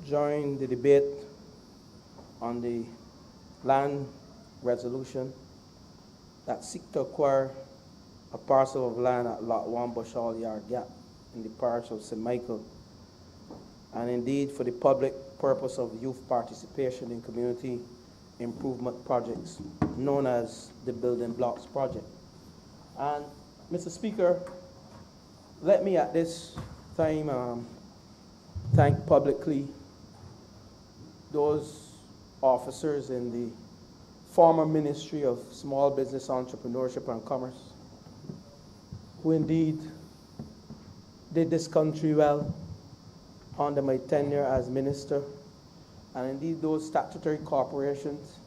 join the debate on the land resolution that seek to acquire a parcel of land at Lot 1 Bushall Yard Gap in the parish of St. Michael, and indeed for the public purpose of youth participation in community improvement projects known as the Building Blocks Project. And Mr. Speaker, let me at this time thank publicly those officers in the former Ministry of Small Business Entrepreneurship and Commerce who indeed did this country well under my tenure as minister, and indeed those statutory corporations,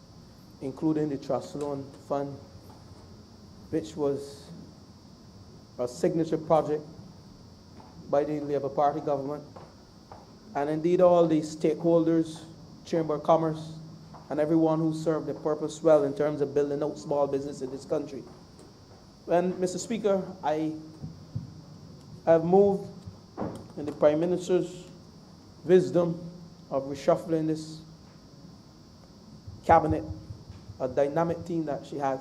including the Trust Loan Fund, which was a signature project by the Labour Party government, and indeed all the stakeholders, Chamber of Commerce, and everyone who served the purpose well in terms of building out small business in this country. And Mr. Speaker, I have moved in the Prime Minister's wisdom of reshuffling this cabinet, a dynamic team that she has.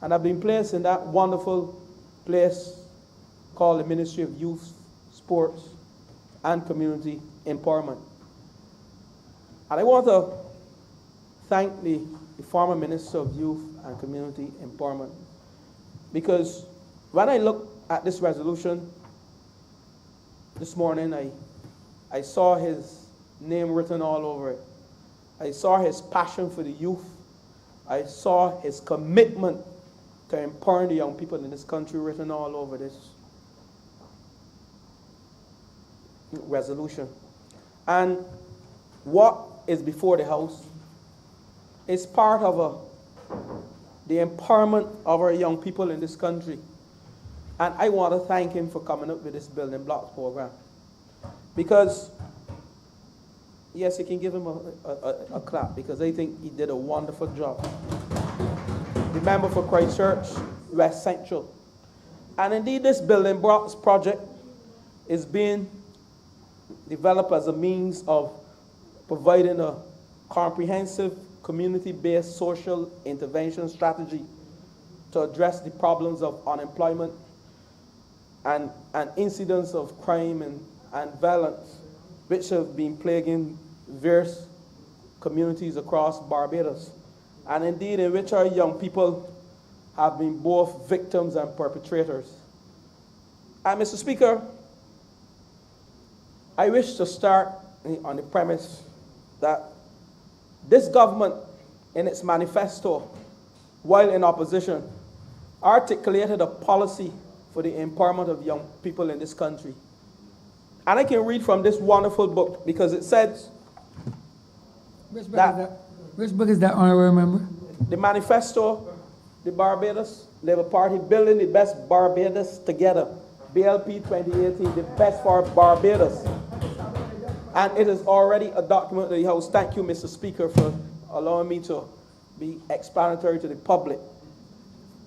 And I've been placed in that wonderful place called the Ministry of Youth, Sports, and Community Empowerment. And I want to thank the former Minister of Youth and Community Empowerment, because when I look at this resolution this morning, I saw his name written all over it. I saw his passion for the youth. I saw his commitment to empowering the young people in this country written all over this resolution. And what is before the House is part of the empowerment of our young people in this country. And I want to thank him for coming up with this Building Blocks program. Because, yes, you can give him a clap, because I think he did a wonderful job. The member for Christchurch, West Central. And indeed, this Building Blocks project is being developed as a means of providing a comprehensive community-based social intervention strategy to address the problems of unemployment and incidents of crime and violence which have been plaguing various communities across Barbados, and indeed in which our young people have been both victims and perpetrators. And Mr. Speaker, I wish to start on the premise that this government, in its manifesto, while in opposition, articulated a policy for the empowerment of young people in this country. And I can read from this wonderful book, because it says Which book is that, honorable member? The manifesto, the Barbados Labour Party, Building the Best Barbados Together, BLP 2018, the best for Barbados. And it is already a document of the House. Thank you, Mr. Speaker, for allowing me to be explanatory to the public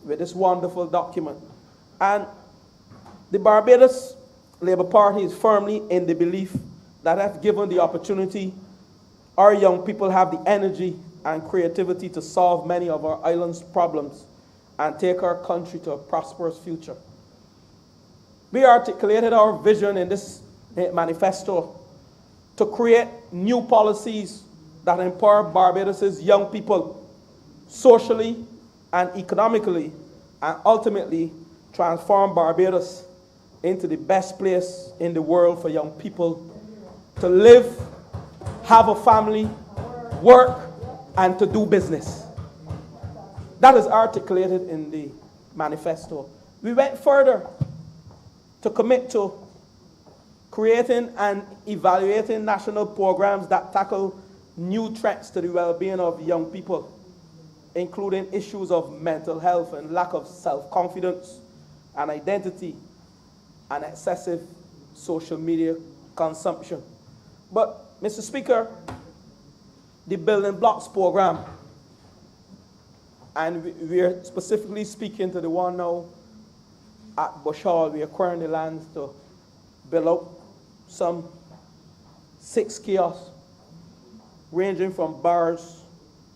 with this wonderful document. And the Barbados Labour Party is firmly in the belief that if given the opportunity, our young people have the energy and creativity to solve many of our island's problems and take our country to a prosperous future. We articulated our vision in this manifesto to create new policies that empower Barbados' young people socially and economically, and ultimately transform Barbados into the best place in the world for young people to live, have a family, work, and to do business. That is articulated in the manifesto. We went further to commit to creating and evaluating national programs that tackle new threats to the well-being of young people, including issues of mental health and lack of self-confidence and identity and excessive social media consumption. But, Mr. Speaker, the Building Blocks program, and we're specifically speaking to the one now at Bushall, we're acquiring the lands to build out some 6 kiosks ranging from bars,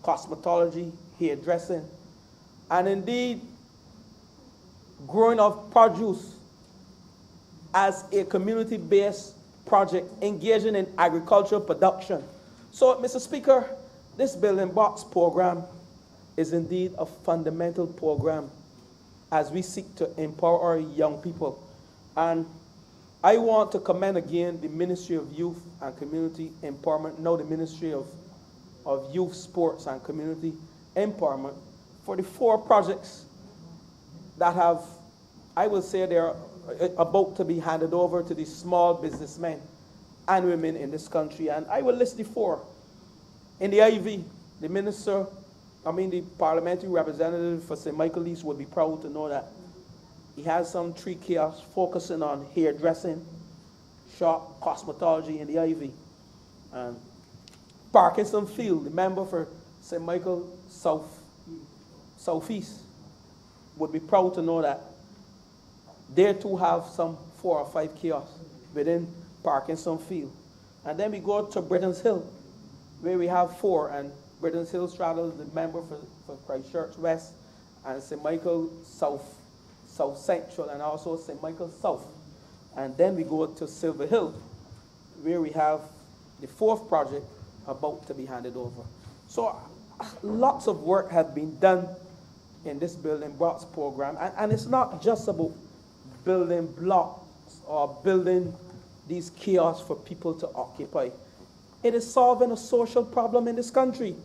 cosmetology, hairdressing, and indeed growing of produce as a community-based project engaging in agricultural production. So, Mr. Speaker, this Building Blocks program is indeed a fundamental program as we seek to empower our young people. And I want to commend again the Ministry of Youth and Community Empowerment, now the Ministry of Youth, Sports and Community Empowerment, for the 4 projects that have, I will say, they're about to be handed over to the small businessmen and women in this country. And I will list the 4. In the Ivy, the parliamentary representative for St. Michael East would be proud to know that he has some 3 kiosks focusing on hairdressing, shop, cosmetology in the Ivy. And Parkinson Field, the member for St. Michael Southeast, would be proud to know that they too have some 4 or 5 kiosks within Parkinson Field. And then we go to Britton's Hill, where we have 4, and Britton's Hill straddles the member for Christchurch West and St. Michael South Central, and also St. Michael South. And then we go to Silver Hill, where we have the 4th project about to be handed over. So lots of work has been done in this Building Blocks program, and it's not just about building blocks or building these kiosks for people to occupy. It is solving a social problem in this country.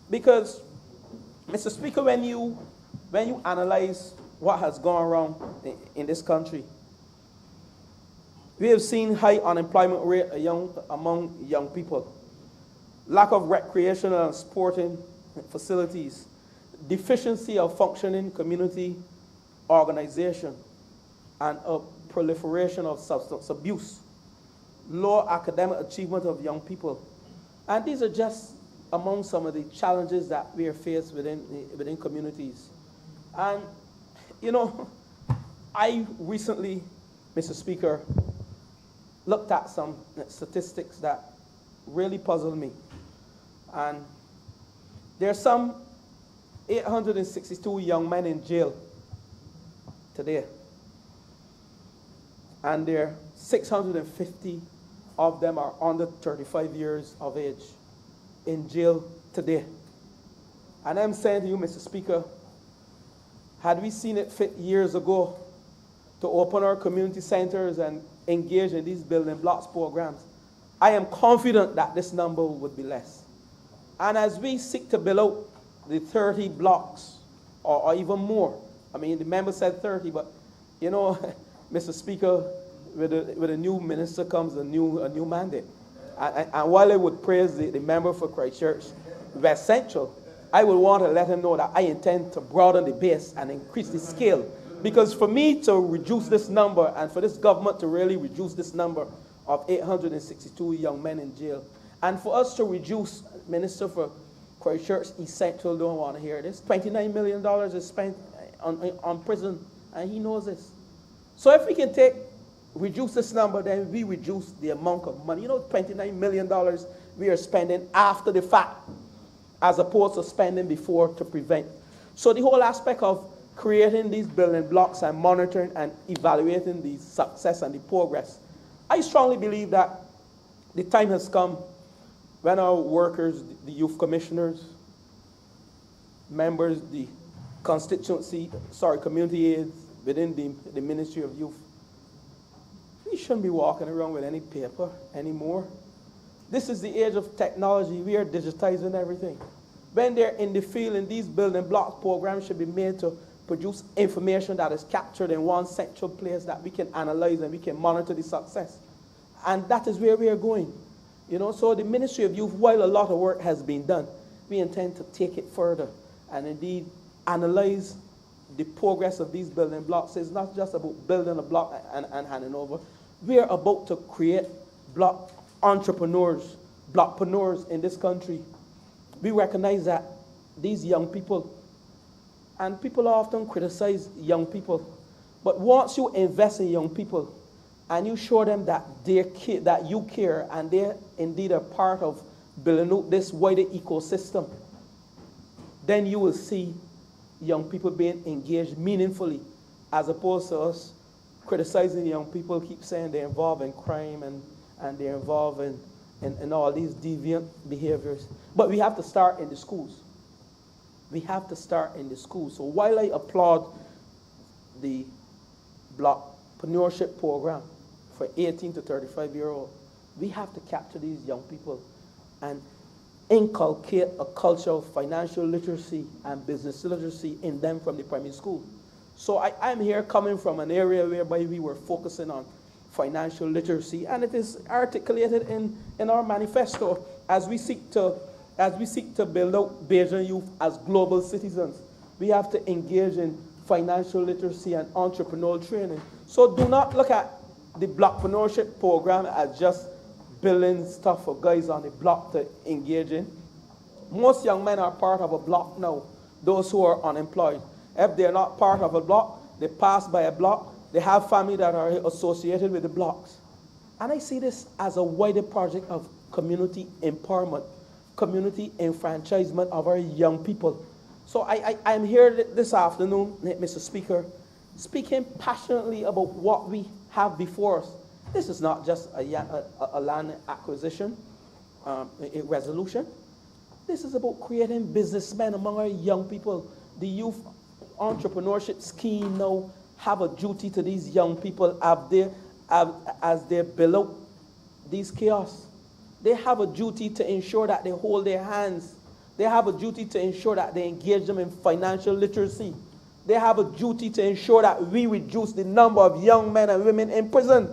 Because, Mr. Speaker, when you analyze what has gone wrong in this country, we have seen high unemployment rate among young people, lack of recreational and sporting facilities, deficiency of functioning community organization, and a proliferation of substance abuse, low academic achievement of young people. And these are just among some of the challenges that we are faced within communities. And, I recently, Mr. Speaker, looked at some statistics that really puzzled me. And there are some 862 young men in jail today. And there are 650 of them are under 35 years of age in jail today. And I'm saying to you, Mr. Speaker, had we seen it fit years ago to open our community centers and engage in these Building Blocks programs, I am confident that this number would be less. And as we seek to build out the 30 blocks, or even more, the member said 30, but Mr. Speaker, with a new minister comes a new mandate. And while I would praise the member for Christchurch West Central, I would want to let him know that I intend to broaden the base and increase the scale. Because for me to reduce this number, and for this government to really reduce this number of 862 young men in jail, and for us to reduce, Minister for Christchurch East Central don't want to hear this, $29 million is spent on prison, and he knows this. So if we can reduce this number, then we reduce the amount of money. $29 million we are spending after the fact, as opposed to spending before to prevent. So the whole aspect of creating these building blocks and monitoring and evaluating the success and the progress, I strongly believe that the time has come when our workers, the youth commissioners, members, the community aides within the Ministry of Youth, we shouldn't be walking around with any paper anymore. This is the age of technology. We are digitizing everything. When they're in the field, and these Building Blocks programs should be made to produce information that is captured in one central place that we can analyze and we can monitor the success. And that is where we are going. So the Ministry of Youth, while a lot of work has been done, we intend to take it further and indeed analyze the progress of these building blocks. It's not just about building a block and handing over. We are about to create block entrepreneurs, blockpreneurs in this country. We recognize that these young people, and people often criticize young people, but once you invest in young people and you show them that that you care and they indeed are part of building out this wider ecosystem, then you will see young people being engaged meaningfully, as opposed to us criticizing young people, keep saying they're involved in crime and they're involved in all these deviant behaviors. But we have to start in the schools. We have to start in the schools. So while I applaud the Blockpreneurship program for 18 to 35-year-old, we have to capture these young people and inculcate a culture of financial literacy and business literacy in them from the primary school. So I'm here coming from an area whereby we were focusing on financial literacy, and it is articulated in our manifesto as we seek to build out Bajan youth as global citizens. We have to engage in financial literacy and entrepreneurial training. So do not look at the Blockpreneurship program as just building stuff for guys on the block to engage in. Most young men are part of a block now, those who are unemployed. If they're not part of a block, they pass by a block, they have family that are associated with the blocks. And I see this as a wider project of community empowerment, community enfranchisement of our young people. So I'm here this afternoon, Mr. Speaker, speaking passionately about what we have before us. This is not just a land acquisition, a resolution. This is about creating businessmen among our young people. The youth entrepreneurship scheme now have a duty to these young people as they build up these kiosks. They have a duty to ensure that they hold their hands. They have a duty to ensure that they engage them in financial literacy. They have a duty to ensure that we reduce the number of young men and women in prison.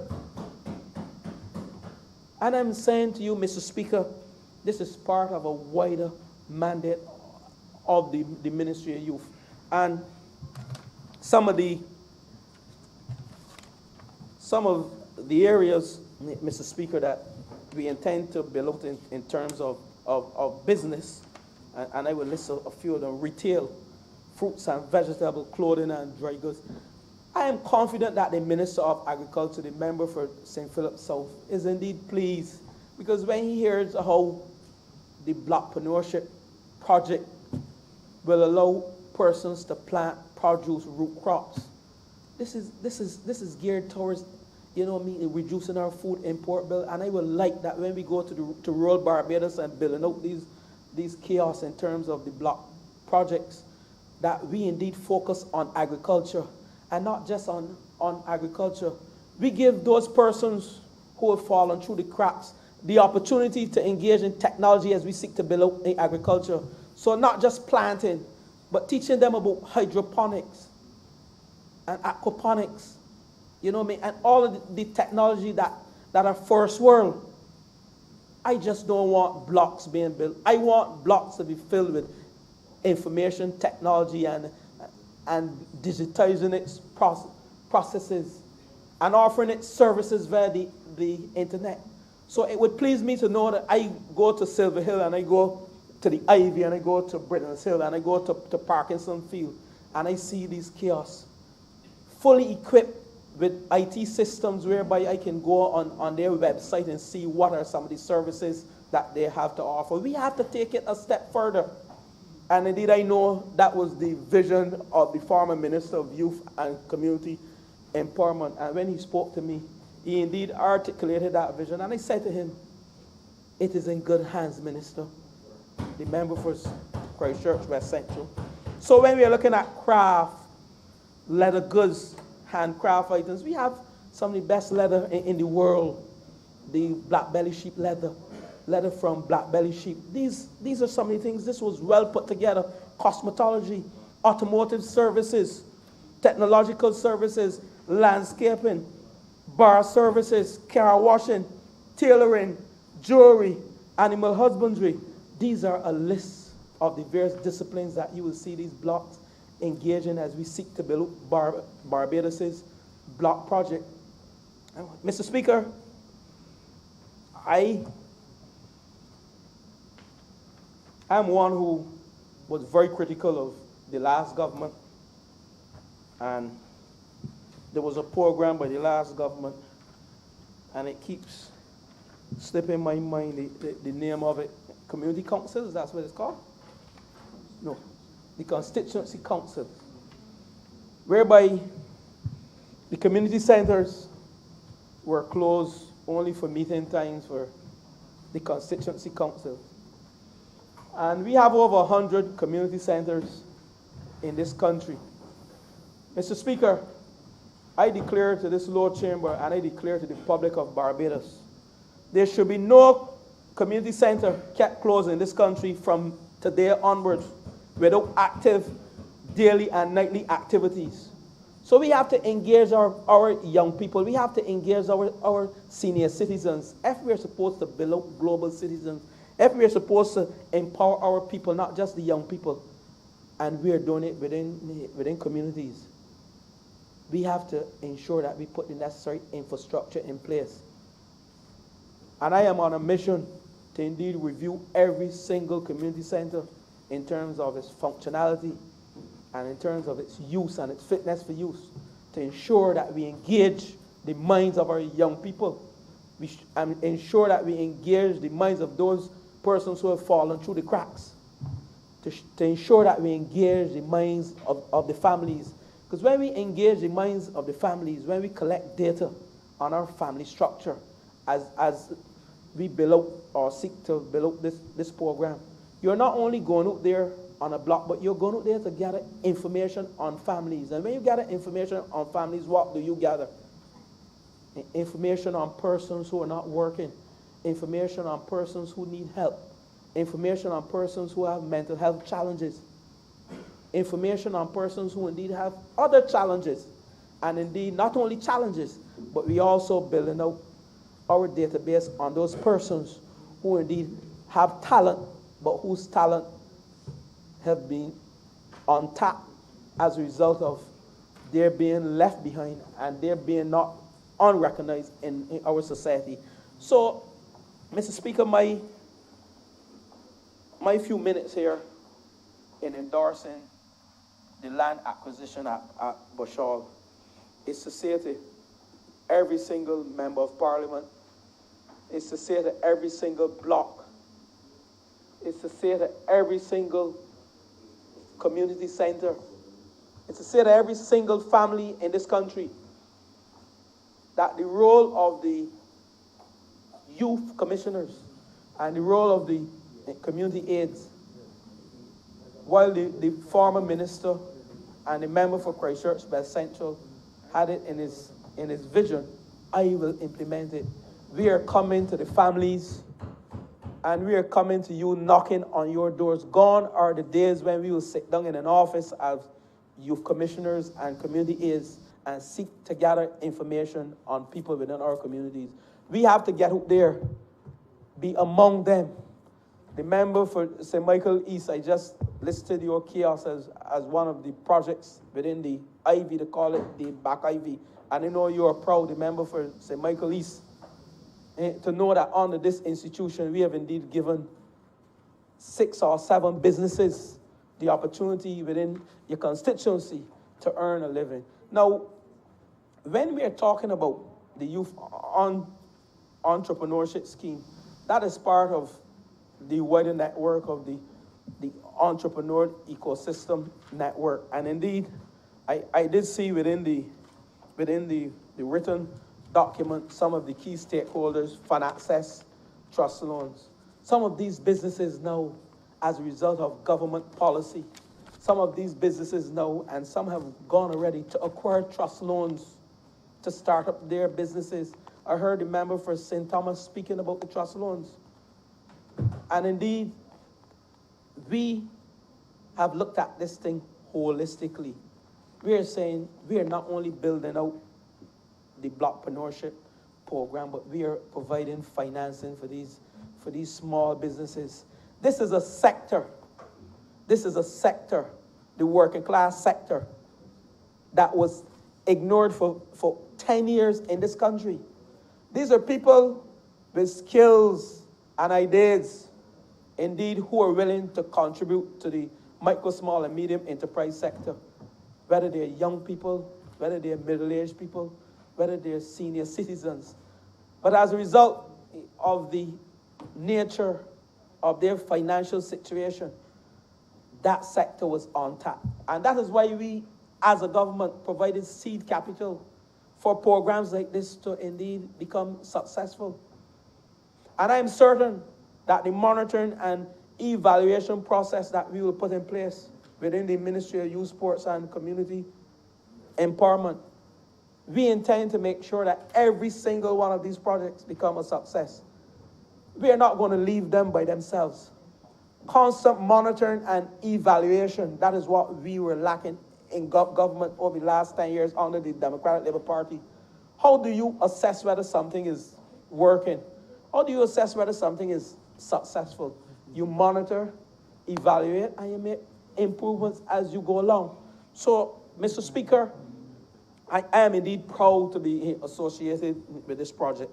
And I'm saying to you, Mr. Speaker, this is part of a wider mandate of the Ministry of Youth. And some of the areas, Mr. Speaker, that we intend to build out in terms of business, and I will list a few of them: retail, fruits and vegetables, clothing and dry goods. I am confident that the Minister of Agriculture, the member for St. Philip South, is indeed pleased, because when he hears how the Blockpreneurship project will allow persons to plant produce root crops, this is geared towards, reducing our food import bill. And I would like that when we go to rural Barbados and building out these kiosks in terms of the block projects, that we indeed focus on agriculture, and not just on agriculture. We give those persons who have fallen through the cracks the opportunity to engage in technology as we seek to build out in agriculture. So not just planting, but teaching them about hydroponics and aquaponics, and all of the technology that are first world. I just don't want blocks being built. I want blocks to be filled with information technology and digitizing its processes and offering its services via the internet. So it would please me to know that I go to Silver Hill, and I go to the Ivy, and I go to Britain's Hill, and I go to Parkinson Field, and I see these kiosks fully equipped with IT systems whereby I can go on their website and see what are some of the services that they have to offer. We have to take it a step further. And indeed, I know that was the vision of the former Minister of Youth and Community Empowerment. And when he spoke to me, he indeed articulated that vision. And I said to him, it is in good hands, Minister. The member for Christchurch West Central. So when we are looking at craft, leather goods, handcraft items, we have some of the best leather in the world. The black belly sheep leather from black belly sheep. These are some of the things. This was well put together. Cosmetology, automotive services, technological services, landscaping, bar services, car washing, tailoring, jewelry, animal husbandry. These are a list of the various disciplines that you will see these blocks engaging as we seek to build Barbados' block project. Mr. Speaker, I am one who was very critical of the last government, and there was a program by the last government, and it keeps slipping my mind, the name of it. community councils, that's what it's called? No, the constituency councils, whereby the community centers were closed only for meeting times for the constituency council. And we have over 100 community centers in this country. Mr. Speaker, I declare to this Lord Chamber and I declare to the public of Barbados, there should be no community center kept closed in this country from today onwards without active daily and nightly activities. So we have to engage our young people. We have to engage our senior citizens. If we're supposed to build up global citizens, if we're supposed to empower our people, not just the young people, and we're doing it within communities, we have to ensure that we put the necessary infrastructure in place. And I am on a mission to indeed review every single community center in terms of its functionality and in terms of its use and its fitness for use, to ensure that we engage the minds of our young people, and ensure that we engage the minds of those persons who have fallen through the cracks, to ensure that we engage the minds of the families. Because when we engage the minds of the families, when we collect data on our family structure, as we build out or seek to build out this program, you're not only going out there on a block, but you're going out there to gather information on families. And when you gather information on families, what do you gather? Information on persons who are not working, information on persons who need help, information on persons who have mental health challenges, information on persons who indeed have other challenges, and indeed not only challenges, but we also building out our database on those persons who indeed have talent, but whose talent have been untapped as a result of their being left behind and their being not unrecognized in our society. So, Mr. Speaker, my few minutes here in endorsing the land acquisition at Bushall is to say to every single member of parliament, is to say to every single block, is to say to every single community center, is to say to every single family in this country that the role of the youth commissioners and the role of the community aides, while the former minister and the member for Christchurch West Central had it in his vision, I will implement it. We are coming to the families and we are coming to you, knocking on your doors. Gone are the days when we will sit down in an office as youth commissioners and community aides and seek to gather information on people within our communities. We have to get out there, be among them. The member for St. Michael East, I just listed your kiosk as one of the projects within the Ivy, they call it the Back Ivy. And I know you are proud, the member for St. Michael East, to know that under this institution, we have indeed given 6 or 7 businesses the opportunity within your constituency to earn a living. Now, when we are talking about the youth entrepreneurship scheme, that is part of the wider network of the entrepreneur ecosystem network. And indeed, I did see within the written document some of the key stakeholders, Fund Access, Trust Loans. Some of these businesses now, as a result of government policy, some of these businesses now, and some have gone already to acquire trust loans to start up their businesses. I heard the member for St. Thomas speaking about the trust loans. And indeed, we have looked at this thing holistically. We are saying we are not only building out the blockpreneurship program, but we are providing financing for these small businesses. This is a sector. This is a sector, the working class sector, that was ignored for 10 years in this country. These are people with skills and ideas, indeed, who are willing to contribute to the micro, small, and medium enterprise sector, whether they're young people, whether they're middle-aged people, whether they're senior citizens. But as a result of the nature of their financial situation, that sector was untapped. And that is why we, as a government, provided seed capital for programs like this to indeed become successful. And I'm certain that the monitoring and evaluation process that we will put in place within the Ministry of Youth, Sports and Community Empowerment, we intend to make sure that every single one of these projects become a success. We are not going to leave them by themselves. Constant monitoring and evaluation, that is what we were lacking in government over the last 10 years under the Democratic Labour Party. How do you assess whether something is working? How do you assess whether something is successful? You monitor, evaluate, and you make improvements as you go along. So, Mr. Speaker, I am indeed proud to be associated with this project.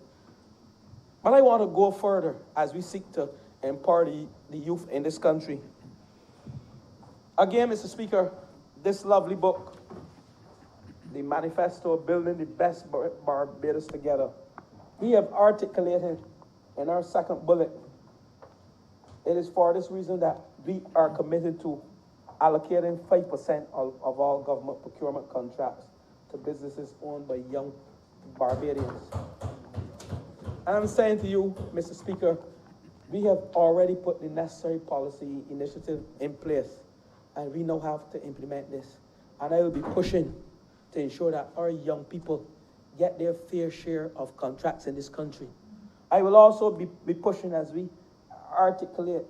But I want to go further as we seek to empower the youth in this country. Again, Mr. Speaker, this lovely book, the Manifesto Building the Best Barbados Together, we have articulated in our second bullet. It is for this reason that we are committed to allocating 5% of all government procurement contracts to businesses owned by young Barbadians. And I'm saying to you, Mr. Speaker, we have already put the necessary policy initiative in place, and we now have to implement this. And I will be pushing to ensure that our young people get their fair share of contracts in this country. I will also be pushing as we articulate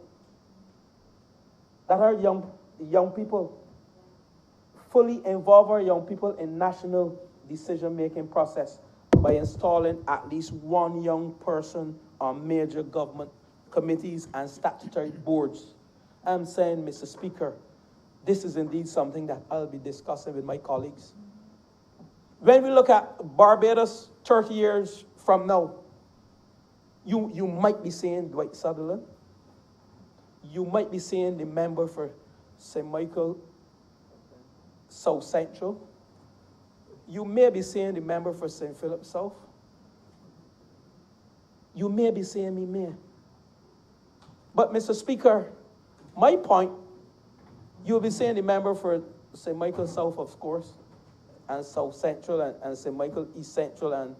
that our young people, fully involve our young people in national decision-making process by installing at least one young person on major government committees and statutory boards. I'm saying, Mr. Speaker, this is indeed something that I'll be discussing with my colleagues. When we look at Barbados 30 years from now, you might be seeing Dwight Sutherland. You might be seeing the member for St. Michael South Central. You may be seeing the member for St. Philip South. You may be seeing me, Mayor. But, Mr. Speaker, my point, you'll be seeing the member for St. Michael South, of course, and South Central, and St. Michael East Central, and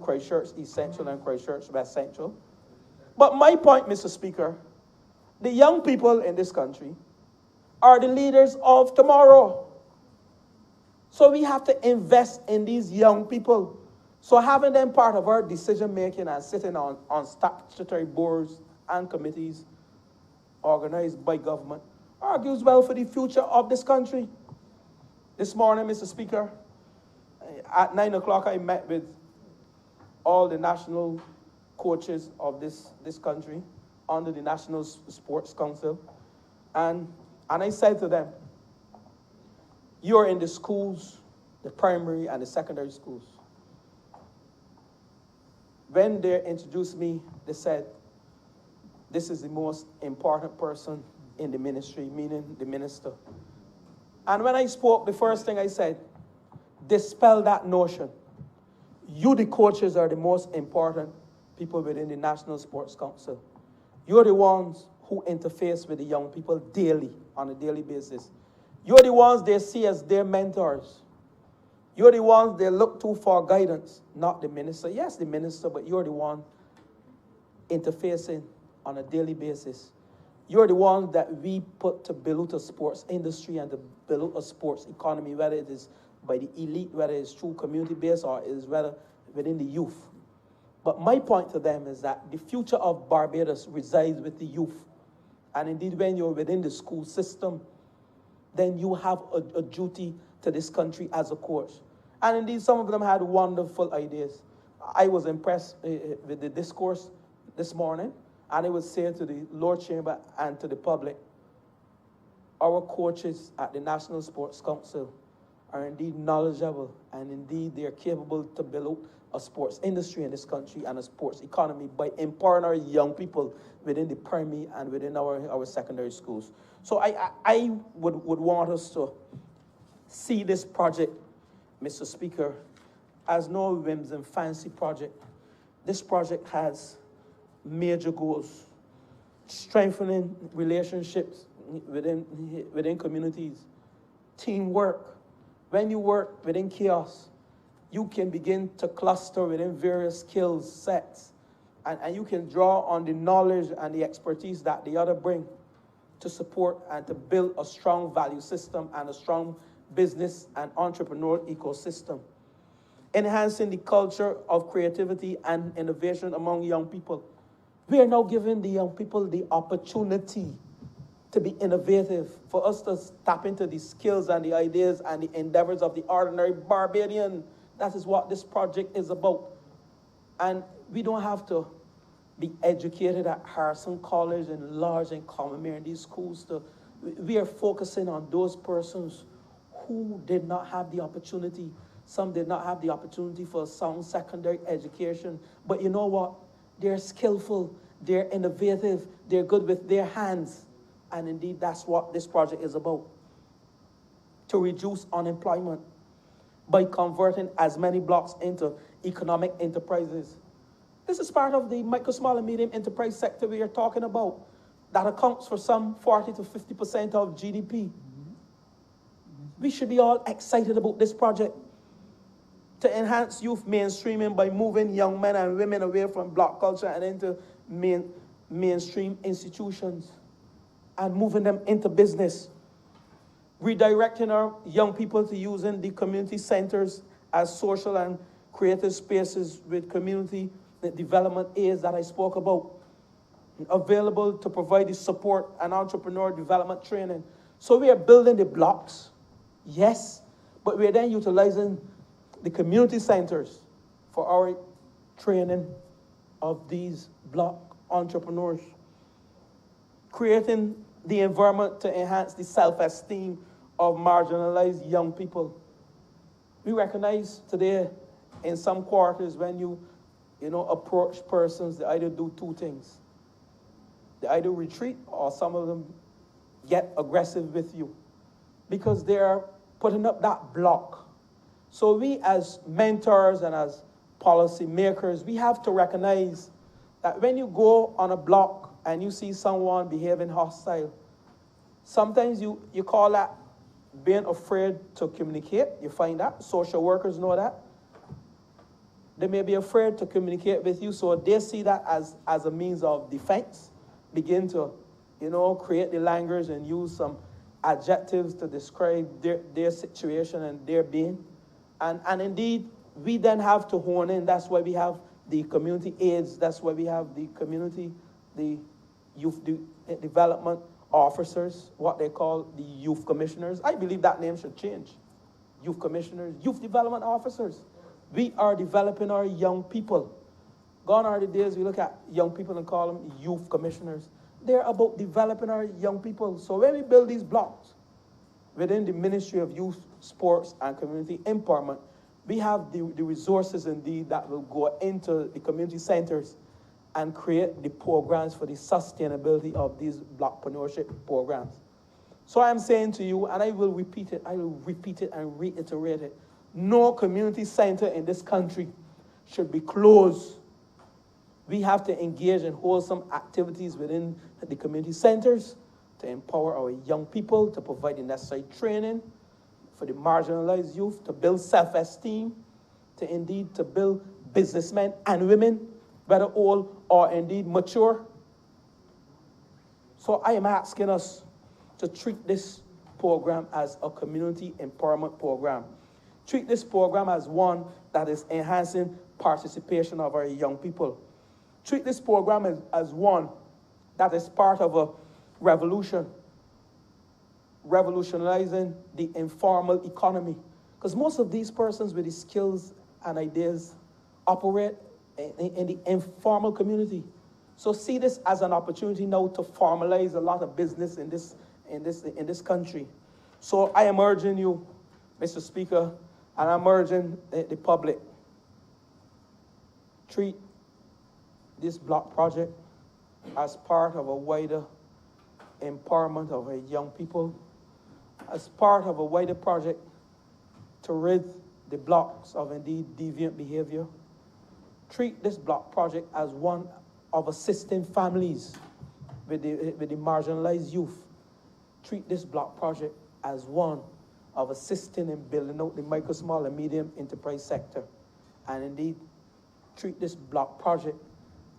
Christchurch East Central and Christchurch West Central. But my point, Mr. Speaker, the young people in this country are the leaders of tomorrow. So we have to invest in these young people. So having them part of our decision-making and sitting on statutory boards and committees organized by government argues well for the future of this country. This morning, Mr. Speaker, at 9 o'clock, I met with all the national coaches of this country under the National Sports Council. And I said to them, you're in the schools, the primary and the secondary schools. When they introduced me, they said, this is the most important person in the ministry, meaning the minister. And when I spoke, the first thing I said, dispel that notion. You, the coaches, are the most important people within the National Sports Council. You're the ones who interface with the young people daily, on a daily basis. You're the ones they see as their mentors. You're the ones they look to for guidance, not the minister. Yes, the minister, but you're the one interfacing on a daily basis. You're the one that we put to build a sports industry and to build a sports economy, whether it is by the elite, whether it's through community-based or it is whether within the youth. But my point to them is that the future of Barbados resides with the youth. And indeed, when you're within the school system, then you have a duty to this country as a coach. And indeed, some of them had wonderful ideas. I was impressed with the discourse this morning, and I would say to the Lord Chamber and to the public, our coaches at the National Sports Council are indeed knowledgeable, and indeed they are capable to build a sports industry in this country and a sports economy by empowering our young people within the primary and within our secondary schools. So I would want us to see this project, Mr. Speaker, as no whims and fancy project. This project has major goals, strengthening relationships within communities, teamwork. When you work within chaos, you can begin to cluster within various skill sets, and you can draw on the knowledge and the expertise that the other bring to support and to build a strong value system and a strong business and entrepreneurial ecosystem. Enhancing the culture of creativity and innovation among young people. We are now giving the young people the opportunity to be innovative, for us to tap into the skills and the ideas and the endeavors of the ordinary Barbadian. That is what this project is about. And we don't have to be educated at Harrison College and Lodge and Commonwealth in these schools. We are focusing on those persons who did not have the opportunity. Some did not have the opportunity for a sound secondary education. But you know what? They're skillful, they're innovative, they're good with their hands. And indeed, that's what this project is about. To reduce unemployment by converting as many blocks into economic enterprises. This is part of the micro, small, and medium enterprise sector we are talking about that accounts for some 40 to 50% of GDP. We should be all excited about this project to enhance youth mainstreaming by moving young men and women away from block culture and into mainstream institutions and moving them into business. Redirecting our young people to using the community centers as social and creative spaces with community development aids that I spoke about, available to provide the support and entrepreneur development training. So we are building the blocks, yes, but we are then utilizing the community centers for our training of these block entrepreneurs. Creating the environment to enhance the self-esteem of marginalized young people. We recognize today in some quarters when you approach persons, they either do two things. They either retreat or some of them get aggressive with you because they're putting up that block. So we as mentors and as policy makers, we have to recognize that when you go on a block and you see someone behaving hostile, sometimes you call that being afraid to communicate. You find that. Social workers know that. They may be afraid to communicate with you, so they see that as a means of defense. Begin to, create the language and use some adjectives to describe their situation and their being. And indeed, we then have to hone in. That's why we have the community aids. That's why we have the youth development officers, what they call the youth commissioners. I believe that name should change. Youth commissioners, youth development officers. We are developing our young people. Gone are the days we look at young people and call them youth commissioners. They're about developing our young people. So when we build these blocks within the Ministry of Youth, Sports, and Community Empowerment, we have the resources indeed that will go into the community centers and create the programs for the sustainability of these blockpreneurship programs. So I'm saying to you, and I will repeat it and reiterate it, no community center in this country should be closed. We have to engage in wholesome activities within the community centers to empower our young people, to provide the necessary training for the marginalized youth, to build self-esteem, to build businessmen and women, whether old or indeed mature. So I am asking us to treat this program as a community empowerment program. Treat this program as one that is enhancing participation of our young people. Treat this program as one that is part of a revolution, revolutionizing the informal economy. Because most of these persons with the skills and ideas operate in the informal community. So see this as an opportunity now to formalize a lot of business in this country. So I am urging you, Mr. Speaker, and I'm urging the public, treat this block project as part of a wider empowerment of our young people, as part of a wider project to rid the blocks of indeed deviant behavior. Treat this block project as one of assisting families with the marginalized youth, treat this block project as one of assisting in building out the micro, small, and medium enterprise sector, and indeed treat this block project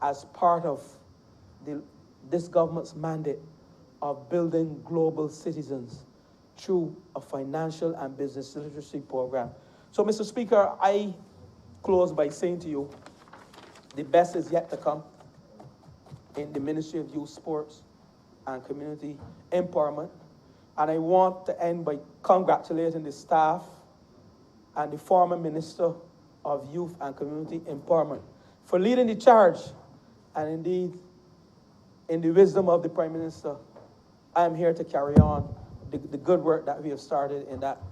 as part of this government's mandate of building global citizens through a financial and business literacy program. So, Mr. Speaker, I close by saying to you, the best is yet to come in the Ministry of Youth, Sports, and Community Empowerment. And I want to end by congratulating the staff and the former Minister of Youth and Community Empowerment for leading the charge. And indeed, in the wisdom of the Prime Minister, I am here to carry on the good work that we have started in that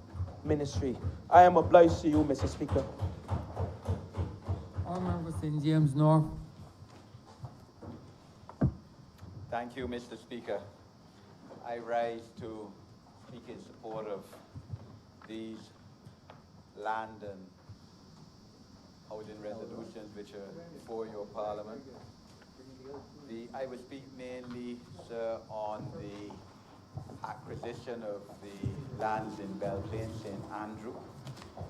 ministry. I am obliged to you, Mr. Speaker. Honorable St. James North. Thank you, Mr. Speaker. I rise to speak in support of these land and housing resolutions which are before your Parliament. I will speak mainly, sir, on the acquisition of the lands in Belplain, St. Andrew,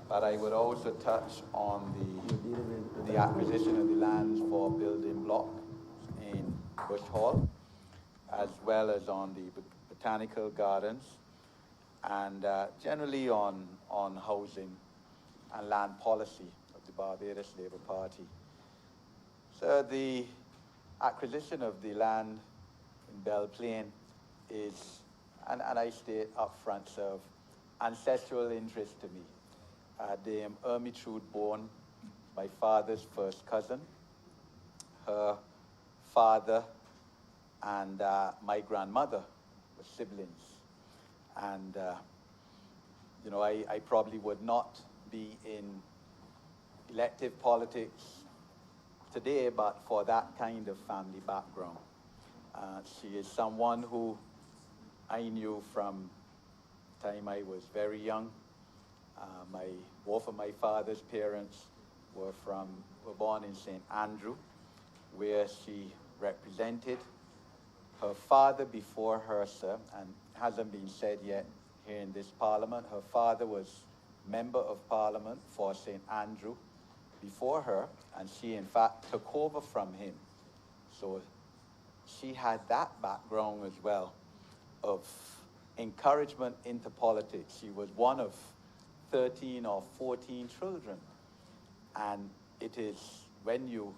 but I would also touch on the acquisition of the lands for building blocks in Bush Hall, as well as on the botanical gardens, and generally on housing and land policy of the Barbados Labour Party. So the acquisition of the land in Belplain is, and I state up front, sir, of ancestral interest to me. Dame Ermintrude Bourne, my father's first cousin, her father and my grandmother were siblings. And, you know, I probably would not be in elective politics today, but for that kind of family background. She is someone who I knew from the time I was very young. Both of my father's parents were born in St. Andrew, where she represented. Her father before her, sir, and hasn't been said yet here in this Parliament, her father was Member of Parliament for St. Andrew before her, and she in fact took over from him. So she had that background as well of encouragement into politics. She was one of 13 or 14 children. And it is, when you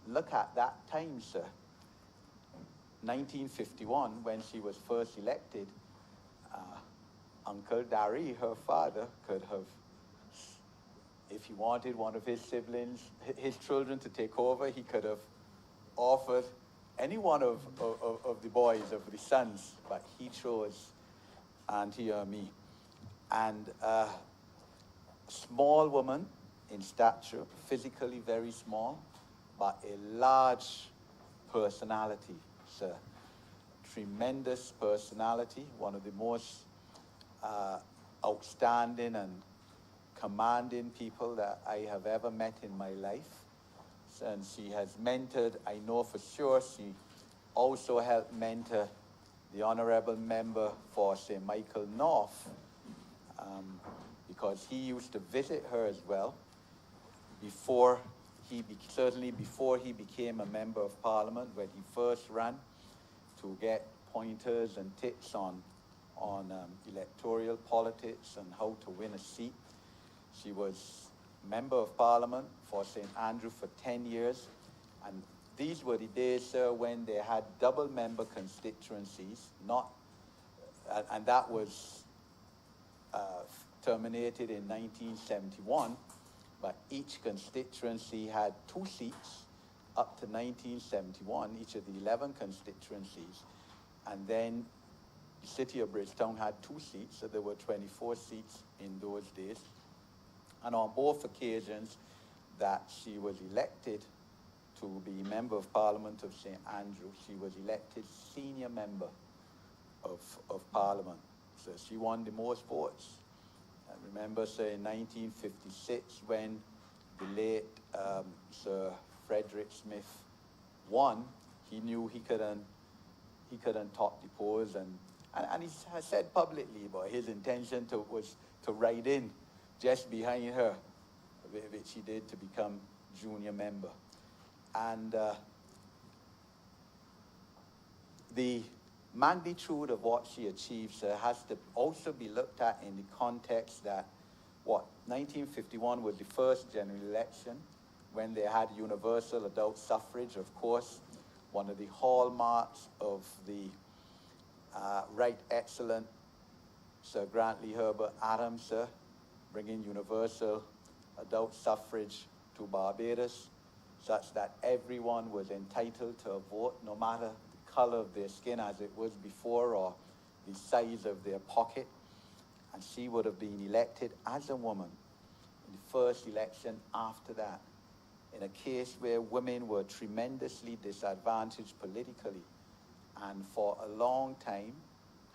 look at that time, sir, 1951, when she was first elected, Uncle Dari, her father, could have, if he wanted one of his siblings, his children to take over, he could have offered any one of the boys, of the sons, but he chose Auntie Ermi. And small woman in stature, physically very small, but a large personality, sir. Tremendous personality, one of the most outstanding and commanding people that I have ever met in my life. And she has mentored, I know for sure, she also helped mentor the honorable member for St. Michael North, because he used to visit her as well certainly before he became a member of Parliament, when he first ran, to get pointers and tips on electoral politics and how to win a seat. She was Member of Parliament for St. Andrew for 10 years, and these were the days, sir, when they had double member constituencies, and that was terminated in 1971, but each constituency had 2 seats up to 1971, each of the 11 constituencies. And then the city of Bridgetown had 2 seats, so there were 24 seats in those days. And on both occasions that she was elected to be Member of Parliament of St. Andrew, she was elected senior member of Parliament. So she won the most votes. I remember, sir, in 1956, when the late Sir Frederick Smith won, he knew he he couldn't top the polls, and he has said publicly, but his intention was to ride in just behind her, which he did to become junior member. And the magnitude of what she achieved has to also be looked at in the context that, 1951 was the first general election when they had universal adult suffrage. Of course, one of the hallmarks of the Right Excellent Sir Grantley Herbert Adams, sir, bringing universal adult suffrage to Barbados, such that everyone was entitled to a vote, no matter the color of their skin as it was before or the size of their pocket. And she would have been elected as a woman in the first election after that, in a case where women were tremendously disadvantaged politically and for a long time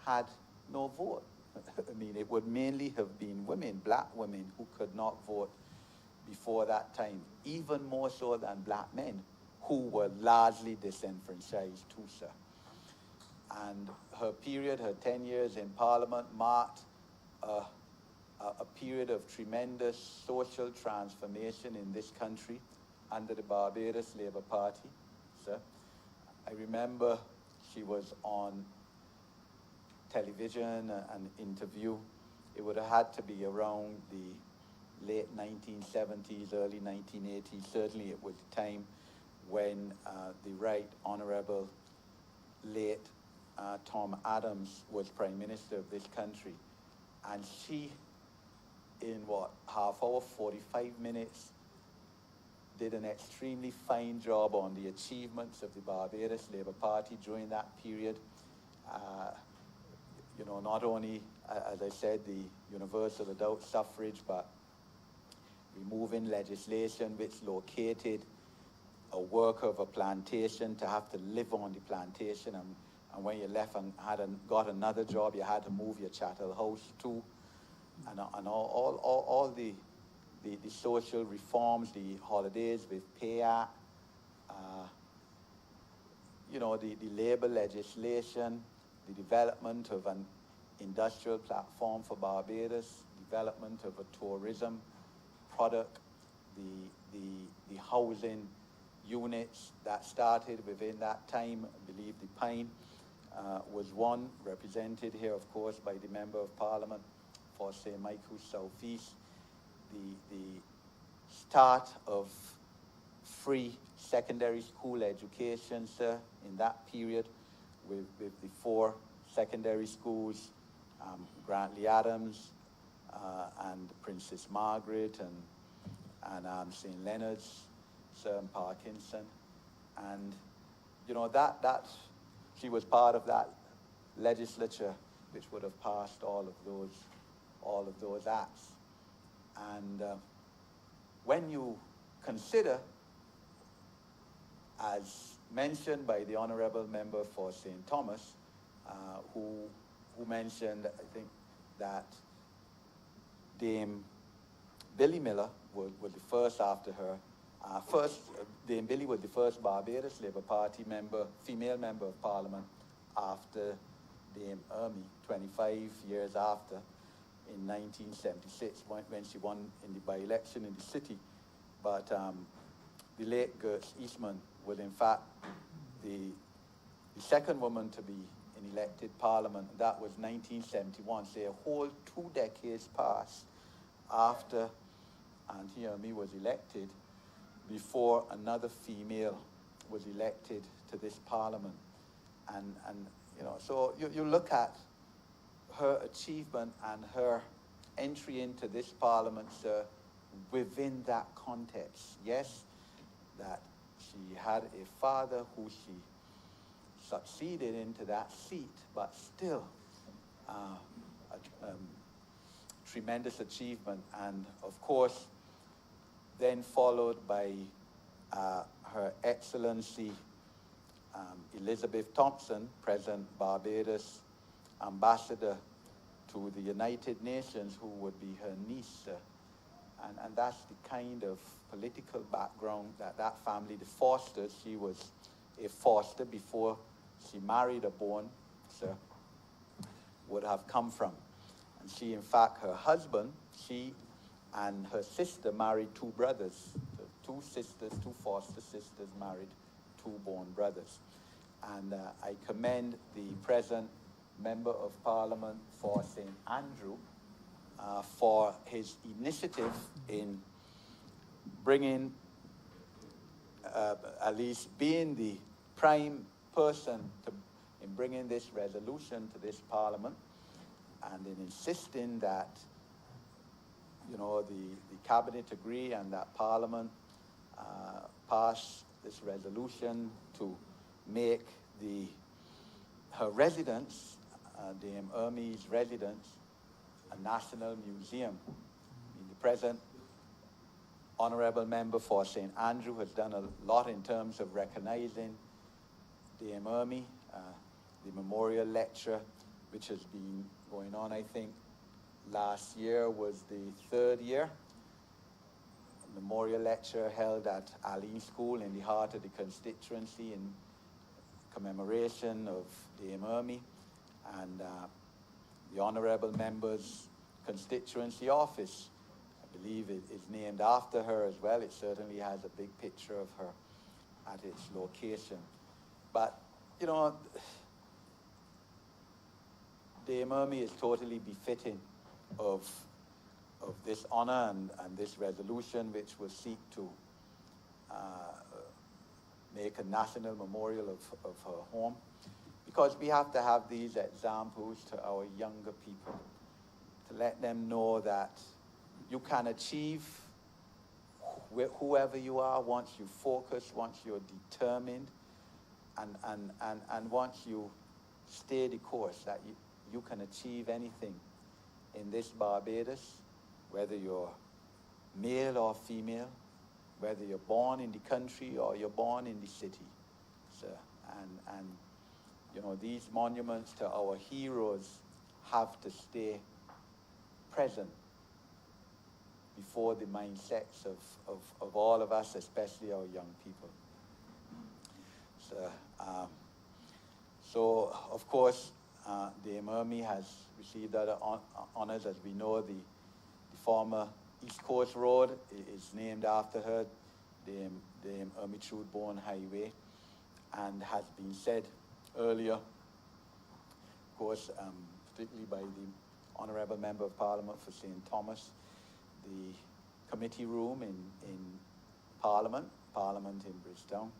had no vote. I mean, it would mainly have been women, black women, who could not vote before that time, even more so than black men, who were largely disenfranchised too, sir. And her period, her 10 years in Parliament, marked a period of tremendous social transformation in this country under the Barbados Labour Party, sir. I remember she was on television, an interview. It would have had to be around the late 1970s, early 1980s. Certainly it was the time when the Right Honourable late Tom Adams was Prime Minister of this country. And she, in half hour, 45 minutes, did an extremely fine job on the achievements of the Barbados Labour Party during that period. You know, not only, as I said, the universal adult suffrage, but removing legislation which located a worker of a plantation to have to live on the plantation, and when you left and got another job, you had to move your chattel house too, and all the social reforms, the holidays with pay act, you know, the labor legislation, the development of an industrial platform for Barbados, development of a tourism product, the housing units that started within that time. I believe the Pine was one, represented here, of course, by the Member of Parliament for St. Michael's Southeast. The start of free secondary school education, sir, in that period with the 4 secondary schools, Grantley Adams and Princess Margaret and St. Leonard's, sir, and Parkinson. And, you know, that she was part of that legislature which would have passed all of those acts. And when you consider, as mentioned by the Honourable Member for St. Thomas, who mentioned, I think, that Dame Billy Miller was the first after her. Dame Billy was the first Barbados Labour Party member, female member of Parliament, after Dame Ermey, 25 years after, in 1976, when she won in the by-election in the city. But the late Gertz Eastman was, in fact, the second woman to be in elected Parliament. That was 1971, so a whole 2 decades passed after Auntie Ermey was elected before another female was elected to this Parliament. And you know, so you look at her achievement and her entry into this Parliament, sir, within that context. Yes, that she had a father who she succeeded into that seat, but still a tremendous achievement. And of course, then followed by Her Excellency Elizabeth Thompson, present Barbados ambassador to the United Nations, who would be her niece. And that's the kind of political background that family, the Fosters, she was a Foster before she married a Bourne, sir, would have come from. And she, in fact, her husband, she and her sister married two brothers. So two sisters, two foster sisters married two born brothers. And I commend the present Member of Parliament for St. Andrew for his initiative in bringing, at least being the prime person in bringing this resolution to this Parliament, and in insisting that, you know, the Cabinet agree and that Parliament pass this resolution to make her residence, Dame Ermey's residence, a national museum. The present Honourable Member for St. Andrew has done a lot in terms of recognizing Dame Ermey. The memorial lecture, which has been going on, I think, last year was the third year. A memorial lecture held at Alene School in the heart of the constituency in commemoration of Dame Ermey, and the Honourable Member's constituency office, I believe it is named after her as well. It certainly has a big picture of her at its location. But, you know, Dame Ermey is totally befitting of this honor and this resolution, which will seek to make a national memorial of her home, because we have to have these examples to our younger people, to let them know that you can achieve whoever you are once you focus, once you're determined, and once you stay the course, that you can achieve anything in this Barbados, whether you're male or female, whether you're born in the country or you're born in the city, sir. And you know, these monuments to our heroes have to stay present before the mindsets of all of us, especially our young people. So of course, Dame Ermey has received other honors. As we know, the former East Coast Road is named after her, Dame Ermeytrude Bourne Highway, and has been said earlier, of course, particularly by the Honourable Member of Parliament for St. Thomas, the committee room in Parliament in Bridgetown,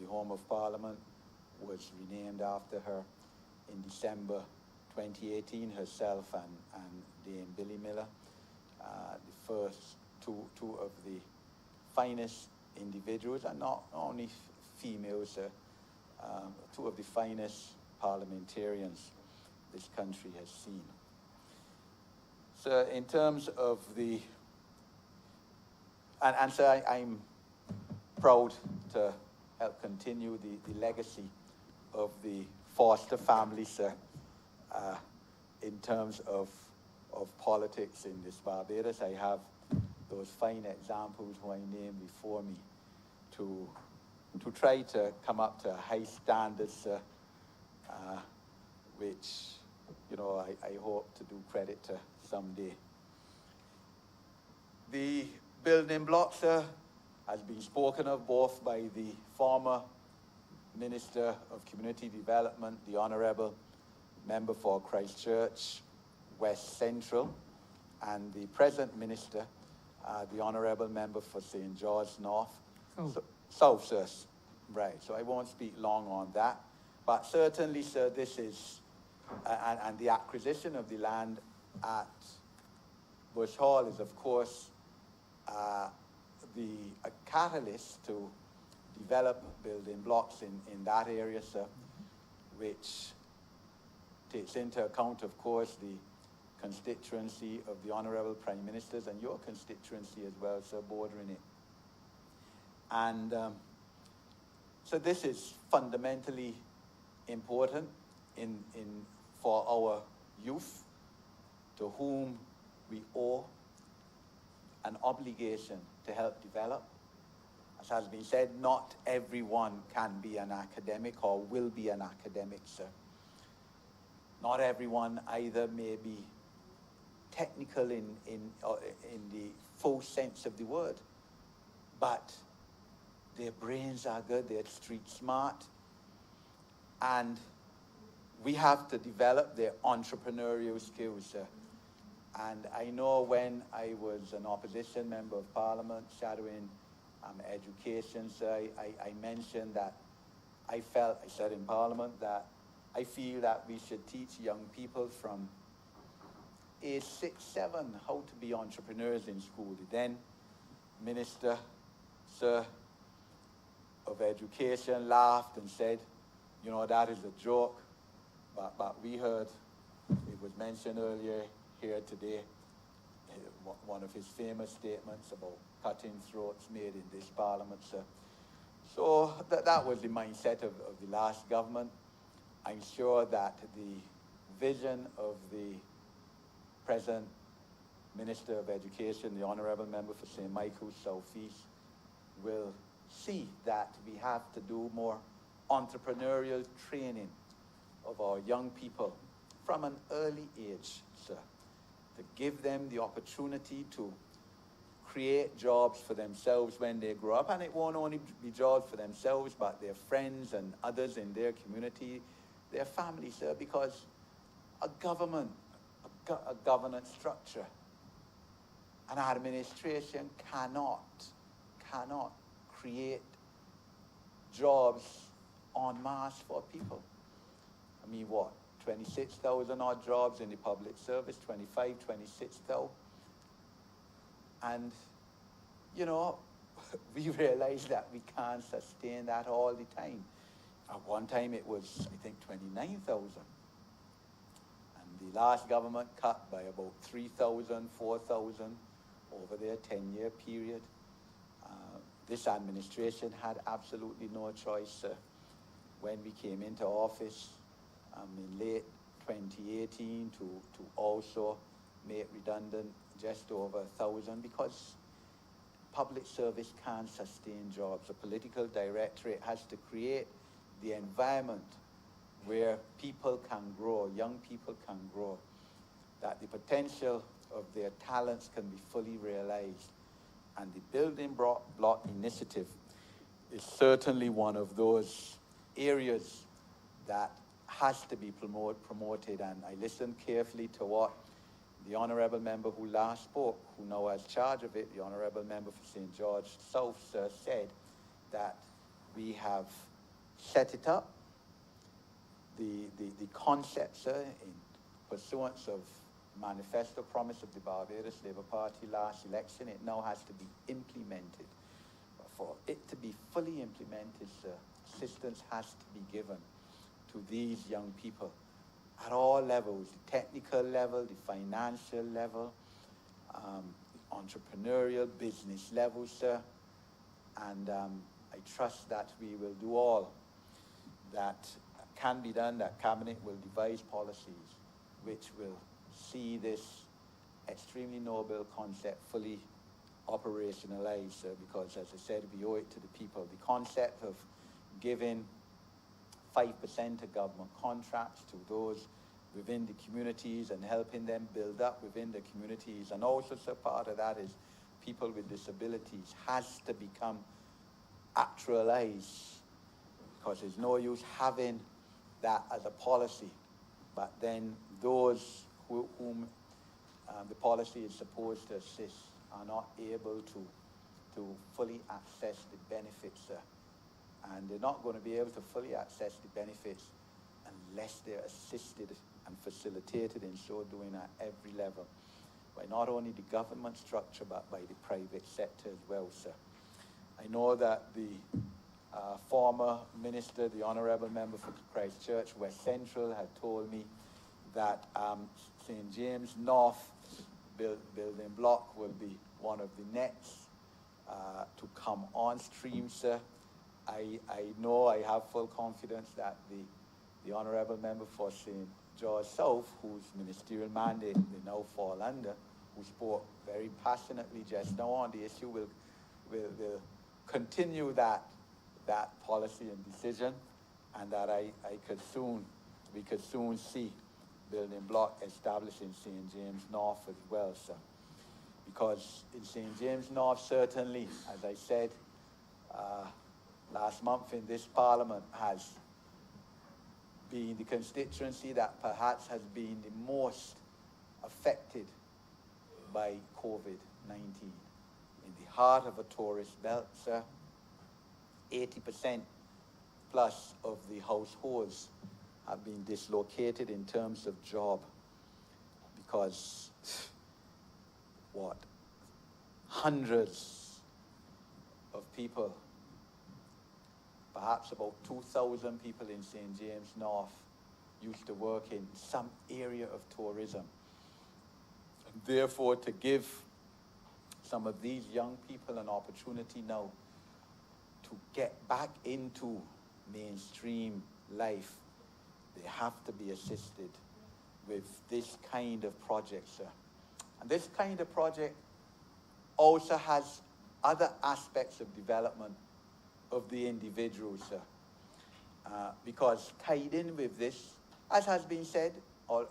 the home of Parliament, was renamed after her in December 2018, herself and Dame Billy Miller, the first two of the finest individuals, and not only females, two of the finest parliamentarians this country has seen. So in terms of the, and so I'm proud to help continue the legacy of the Foster family, sir, in terms of politics in this Barbados. I have those fine examples who I named before me to try to come up to a high standard, sir, which, you know, I hope to do credit to someday. The building block, sir, has been spoken of both by the former Minister of Community Development, the Honourable Member for Christchurch West Central, and the present Minister, the Honourable Member for St. George North. South, sir. Right, so I won't speak long on that. But certainly, sir, this is, and the acquisition of the land at Bush Hall is, of course, a catalyst to develop building blocks in that area, sir, which takes into account, of course, the constituency of the Honourable Prime Ministers and your constituency as well, sir, bordering it. And so this is fundamentally important for our youth, to whom we owe an obligation to help develop As has been said, not everyone can be an academic or will be an academic, sir. Not everyone either may be technical in the full sense of the word, but their brains are good, they're street smart, and we have to develop their entrepreneurial skills, sir. And I know when I was an opposition member of parliament shadowing education, sir, I mentioned that I said in parliament that I feel that we should teach young people from age 6, 7 how to be entrepreneurs in school. The then Minister, sir, of Education laughed and said, you know, that is a joke. But we heard, it was mentioned earlier here today, one of his famous statements about cutting throats made in this parliament, sir. So that was the mindset of the last government. I'm sure that the vision of the present Minister of Education, the Honourable Member for St. Michael's South East, will see that we have to do more entrepreneurial training of our young people from an early age, sir, to give them the opportunity to create jobs for themselves when they grow up. And it won't only be jobs for themselves, but their friends and others in their community, their families, sir, because a government, a governance structure, an administration cannot create jobs en masse for people. I mean, what, 26,000 odd jobs in the public service, 25, 26,000. And, you know, we realize that we can't sustain that all the time. At one time it was, I think, 29,000. And the last government cut by about 3,000, 4,000 over their 10-year period. This administration had absolutely no choice when we came into office in late 2018 to also make redundant just over 1,000, because public service can't sustain jobs. The political directorate has to create the environment where people can grow, young people can grow, that the potential of their talents can be fully realized. And the Building Block Initiative is certainly one of those areas that has to be promoted. And I listened carefully to what the Honourable Member who last spoke, who now has charge of it, the Honourable Member for St. George South, sir, said that we have set it up, the concept, sir, in pursuance of manifesto promise of the Barbados Labour Party last election. It now has to be implemented. For it to be fully implemented, sir, assistance has to be given to these young people at all levels, the technical level, the financial level, the entrepreneurial business level, sir. And I trust that we will do all that can be done, that Cabinet will devise policies which will see this extremely noble concept fully operationalized, because as I said, we owe it to the people. The concept of giving 5% of government contracts to those within the communities and helping them build up within the communities, and also, so part of that is people with disabilities, has to become actualized, because there's no use having that as a policy, but then those whom the policy is supposed to assist are not able to fully access the benefits, and they're not going to be able to fully access the benefits unless they're assisted and facilitated in so doing at every level, by not only the government structure but by the private sector as well, sir. I know that the former minister, the Honourable Member for Christchurch West Central, had told me that St. James North building block will be one of the next to come on stream, sir. I know, I have full confidence that the Honourable Member for St. George South, whose ministerial mandate they now fall under, who spoke very passionately just now on the issue, will continue that policy and decision, and that we could soon see building block established in St. James North as well, sir. Because in St. James North, certainly, as I said last month in this Parliament, has been the constituency that perhaps has been the most affected by COVID-19. In the heart of a tourist belt, sir, 80% plus of the households have been dislocated in terms of job because, hundreds of people, perhaps about 2,000 people in St. James North used to work in some area of tourism. And therefore, to give some of these young people an opportunity now to get back into mainstream life, they have to be assisted with this kind of project, sir. And this kind of project also has other aspects of development of the individual, sir. Because tied in with this, as has been said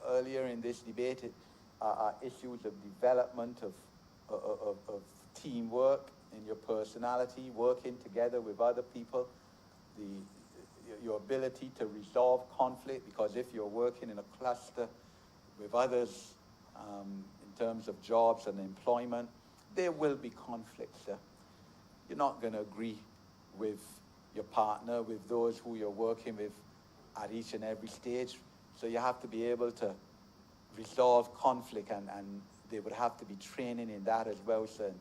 earlier in this debate, are issues of development, of teamwork in your personality, working together with other people, your ability to resolve conflict, because if you're working in a cluster with others in terms of jobs and employment, there will be conflicts, sir. You're not going to agree with your partner, with those who you're working with at each and every stage. So you have to be able to resolve conflict, and there would have to be training in that as well, sir,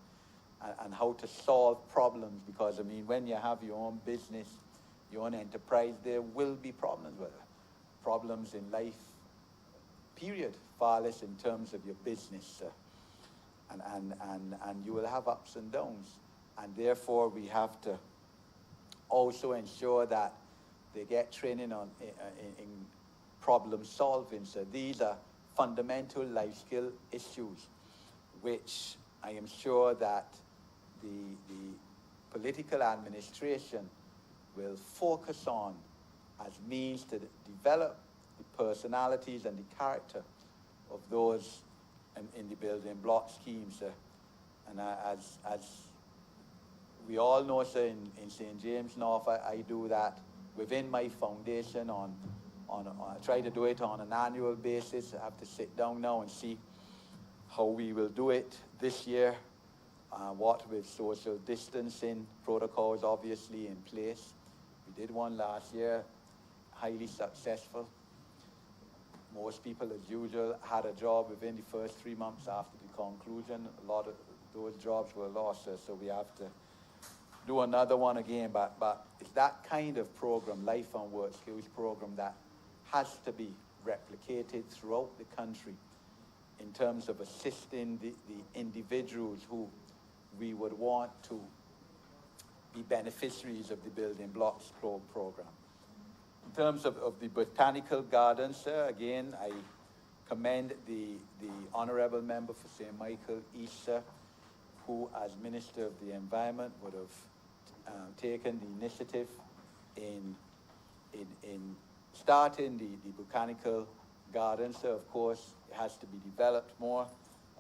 and how to solve problems, because, I mean, when you have your own business, your own enterprise, there will be problems with it. Problems in life, period, far less in terms of your business, sir. And you will have ups and downs. And therefore, we have to also ensure that they get training in problem solving. So these are fundamental life skill issues, which I am sure that the political administration will focus on as means to develop the personalities and the character of those in the building block schemes. And as we all know, sir, in St. James North, I do that within my foundation I try to do it on an annual basis. I have to sit down now and see how we will do it this year, what with social distancing protocols obviously in place. We did one last year, highly successful. Most people, as usual, had a job within the first 3 months after the conclusion. A lot of those jobs were lost, so we have to do another one again. But it's that kind of program, Life and Work Skills program, that has to be replicated throughout the country in terms of assisting the individuals who we would want to be beneficiaries of the Building Blocks program. In terms of the botanical gardens, sir, again, I commend the Honourable Member for St. Michael East, sir, who, as Minister of the Environment, would have taken the initiative in starting the botanical gardens. So, of course, it has to be developed more.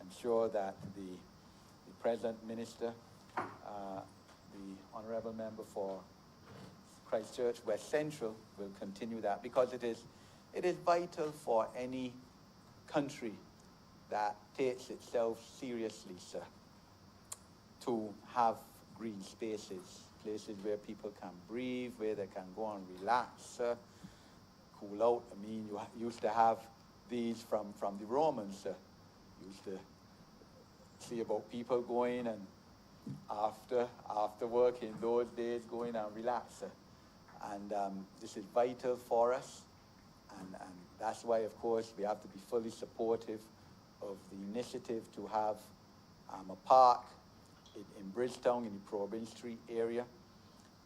I'm sure that the present Minister, the Honourable Member for Christchurch West Central, will continue that, because it is vital for any country that takes itself seriously, sir, to have green spaces, places where people can breathe, where they can go and relax, cool out. I mean, you used to have these from the Romans, sir. Used to see about people going and after work in those days, going and relax, sir. And this is vital for us, and that's why, of course, we have to be fully supportive of the initiative to have a park in Bridgetown, in the Probin Street area,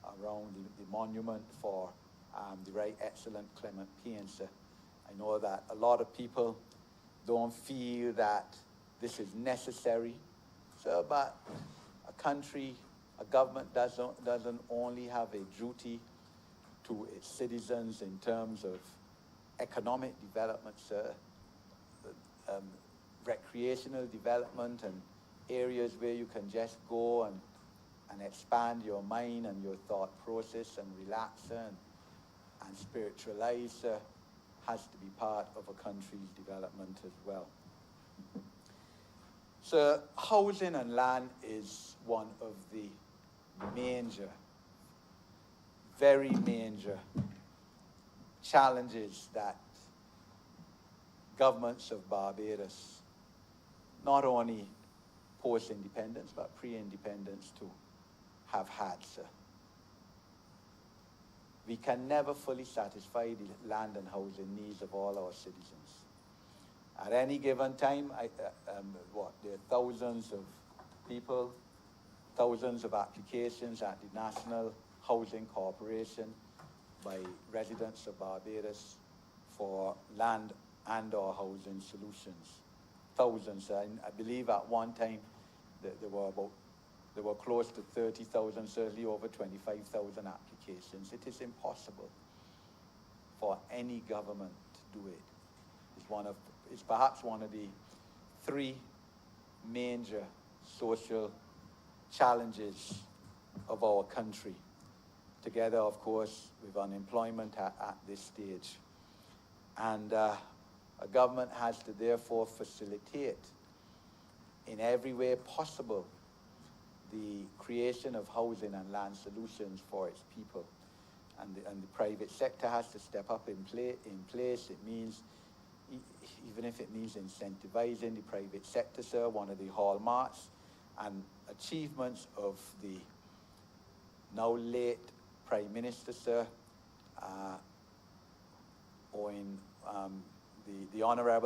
around the monument for the Right Excellent Clement Payne, sir. I know that a lot of people don't feel that this is necessary, sir, but a country, A government doesn't only have a duty to its citizens in terms of economic development, sir, recreational development and areas where you can just go and expand your mind and your thought process and relax and spiritualize has to be part of a country's development as well. So housing and land is one of the very major challenges that governments of Barbados, not only post-independence but pre-independence too, have had, sir. We can never fully satisfy the land and housing needs of all our citizens. At any given time, there are thousands of people, thousands of applications at the National Housing Corporation by residents of Barbados for land and or housing solutions. Thousands. I believe at one time there were close to 30,000, certainly over 25,000 applications. It is impossible for any government to do it. It's perhaps one of the three major social challenges of our country, together, of course, with unemployment at this stage. And a government has to therefore facilitate in every way possible the creation of housing and land solutions for its people. And the private sector has to step up in place. It means, even if it means incentivizing the private sector, sir, one of the hallmarks and achievements of the now late Prime Minister, sir,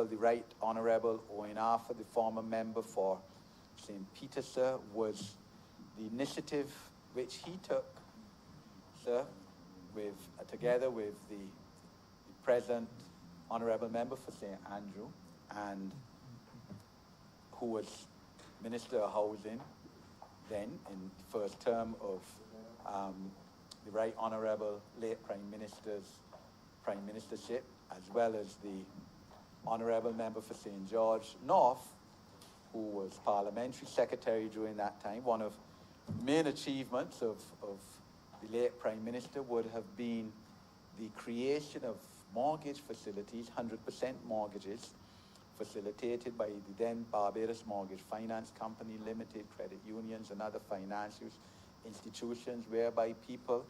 the Right Honourable Owen Arthur, the former member for St. Peter, sir, was the initiative which he took, sir, together with the present Honourable Member for St. Andrew, and who was Minister of Housing then in the first term of the Right Honourable late Prime Minister's Prime Ministership, as well as the Honourable Member for St. George North, who was Parliamentary Secretary during that time. One of the main achievements of the late Prime Minister would have been the creation of mortgage facilities, 100% mortgages, facilitated by the then Barbados Mortgage Finance Company Limited, credit unions and other financial institutions, whereby people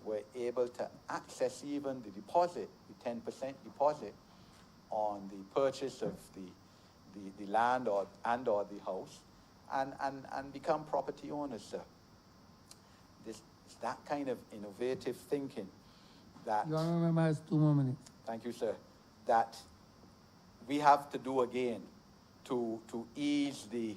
were able to access even the deposit, the 10% deposit on the purchase of the land or the house, and become property owners, sir. It's that kind of innovative thinking that... Your Honourable Member has 2 more minutes. Thank you, sir. That we have to do again to ease the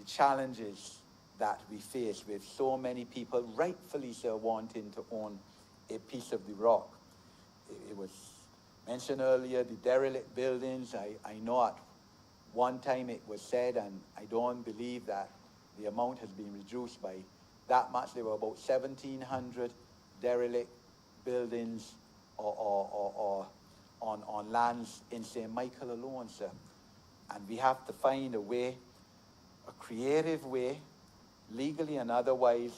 challenges that we face with so many people, rightfully, sir, wanting to own a piece of the rock. It was mentioned earlier, the derelict buildings. I know at one time it was said, and I don't believe that the amount has been reduced by that much. There were about 1,700 derelict buildings or on lands in St. Michael alone, sir. And we have to find a way, a creative way, legally and otherwise,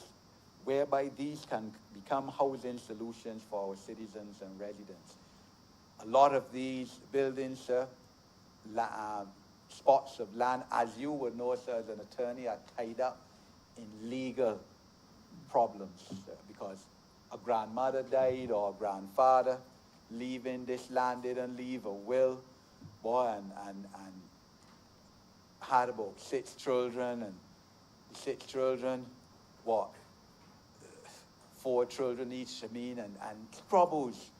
whereby these can become housing solutions for our citizens and residents. A lot of these buildings, sir, spots of land, as you would know, sir, as an attorney, are tied up in legal problems, sir, because a grandmother died or a grandfather leaving this land, didn't leave a will, boy, and had about 6 children, and 6 children, 4 children each, and troubles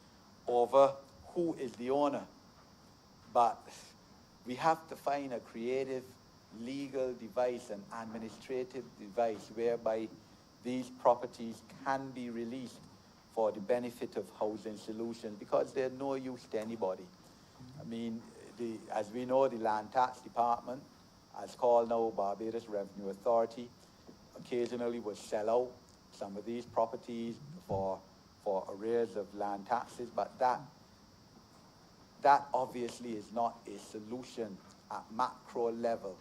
over who is the owner. But we have to find a creative legal device, an administrative device, whereby these properties can be released for the benefit of housing solutions, because they're no use to anybody. I mean, as we know, the Land Tax Department, as called now Barbados Revenue Authority, occasionally will sell out some of these properties for arrears of land taxes, but that obviously is not a solution at macro level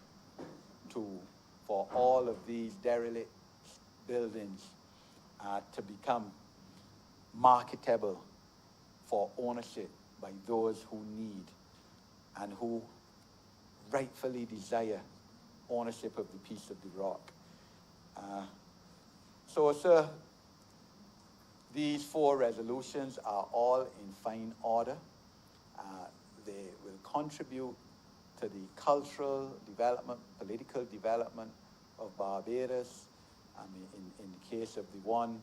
for all of these derelict buildings to become marketable for ownership by those who need and who rightfully desire ownership of the piece of the rock. So, sir, these 4 resolutions are all in fine order. They will contribute to the cultural development, political development of Barbados. I mean, in the case of the one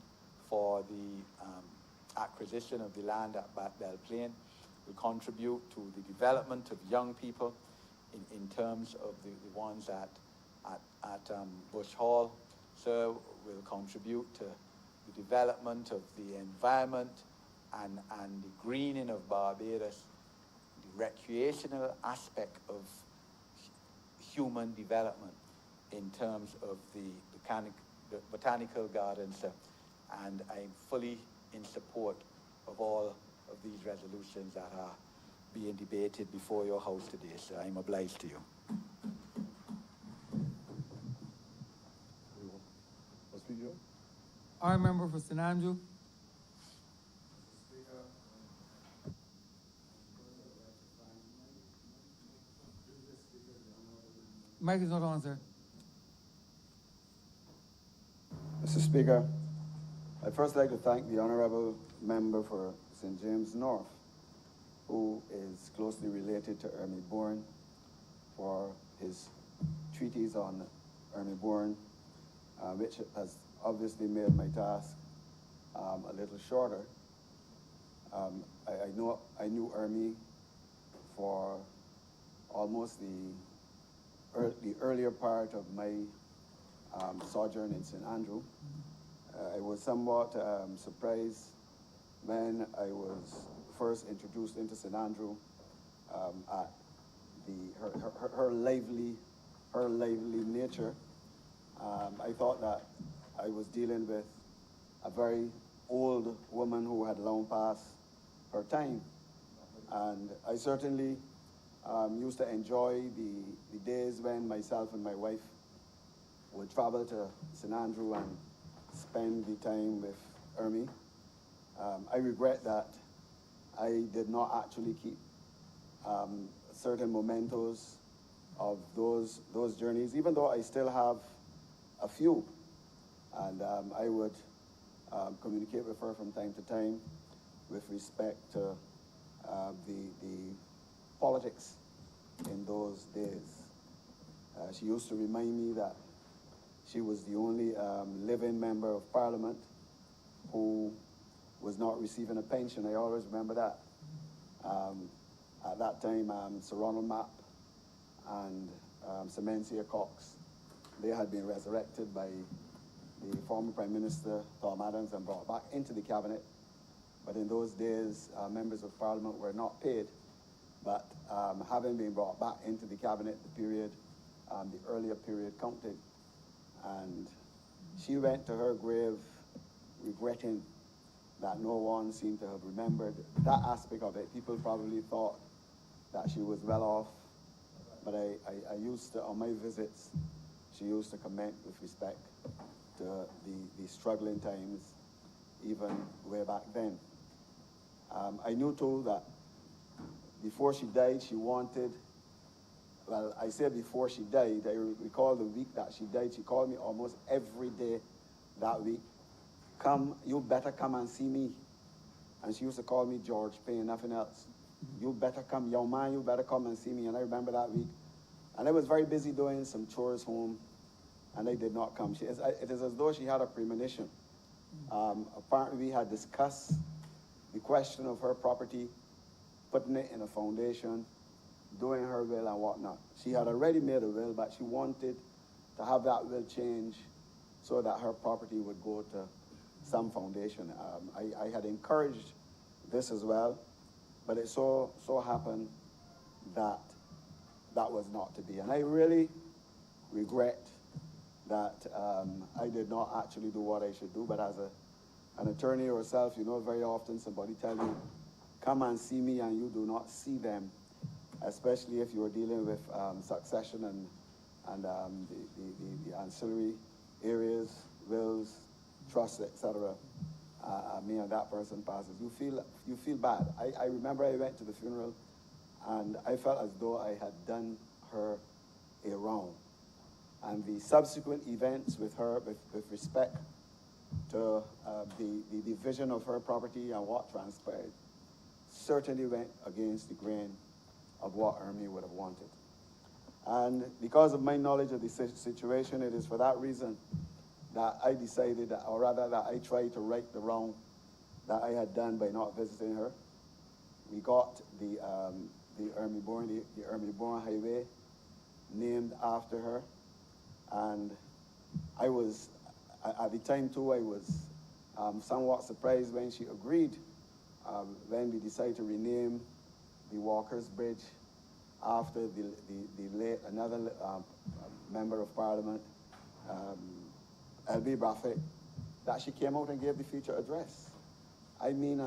for the acquisition of the land at Belle Plaine, will contribute to the development of young people in terms of the ones at Bush Hall. So will contribute to the development of the environment and the greening of Barbados, the recreational aspect of human development in terms of the botanical gardens, and I'm fully in support of all of these resolutions that are being debated before your house today, so I'm obliged to you. Honorable member for St. Andrew. Mic is not on, sir. Mr. Speaker, I'd first like to thank the Honourable Member for St. James North, who is closely related to Ermy Bourne, for his treatise on Ermy Bourne, which has obviously made my task a little shorter. I knew Ermy for almost the earlier part of my sojourn in St. Andrew. I was somewhat surprised when I was first introduced into St. Andrew at her lively nature. I thought that I was dealing with a very old woman who had long past her time, and I certainly used to enjoy the days when myself and my wife would travel to St. Andrew and spend the time with Ermy. I regret that I did not actually keep certain mementos of those journeys, even though I still have a few. And I would communicate with her from time to time with respect to the politics in those days. She used to remind me that she was the only living member of Parliament who was not receiving a pension. I always remember that. At that time, Sir Ronald Mapp and Sir Menzies Cox, they had been resurrected by the former Prime Minister, Tom Adams, and brought back into the cabinet. But in those days, members of Parliament were not paid. But having been brought back into the cabinet, the earlier period counted. And she went to her grave regretting that no one seemed to have remembered that aspect of it. People probably thought that she was well off, but I used to, on my visits, she used to comment with respect to the struggling times, even way back then. I knew too that before she died, she wanted, well, I say before she died, I recall the week that she died, she called me almost every day that week. Come, you better come and see me. And she used to call me George Payne, nothing else. You better come, young man, you better come and see me. And I remember that week. And I was very busy doing some chores home, and I did not come. It is as though she had a premonition. Apparently we had discussed the question of her property, putting it in a foundation, doing her will and whatnot. She had already made a will, but she wanted to have that will change so that her property would go to some foundation. I had encouraged this as well, but it so happened that that was not to be. And I really regret that I did not actually do what I should do, but as an attorney yourself, you know, very often somebody tell you, come and see me, and you do not see them, especially if you're dealing with succession and the ancillary areas, wills, trusts, etc. Me and that person passes. You feel bad. I remember I went to the funeral, and I felt as though I had done her a wrong. And the subsequent events with her, with respect to the division of her property and what transpired, certainly went against the grain of what Ermi would have wanted. And because of my knowledge of the situation, it is for that reason that I decided, or rather that I tried to right the wrong that I had done by not visiting her. We got the Ermi Bourne Highway named after her. And I was, at the time too, I was somewhat surprised when she agreed, when we decided to rename the Walker's Bridge after the late, another member of Parliament, L.B. Braffet, that she came out and gave the feature address. I mean,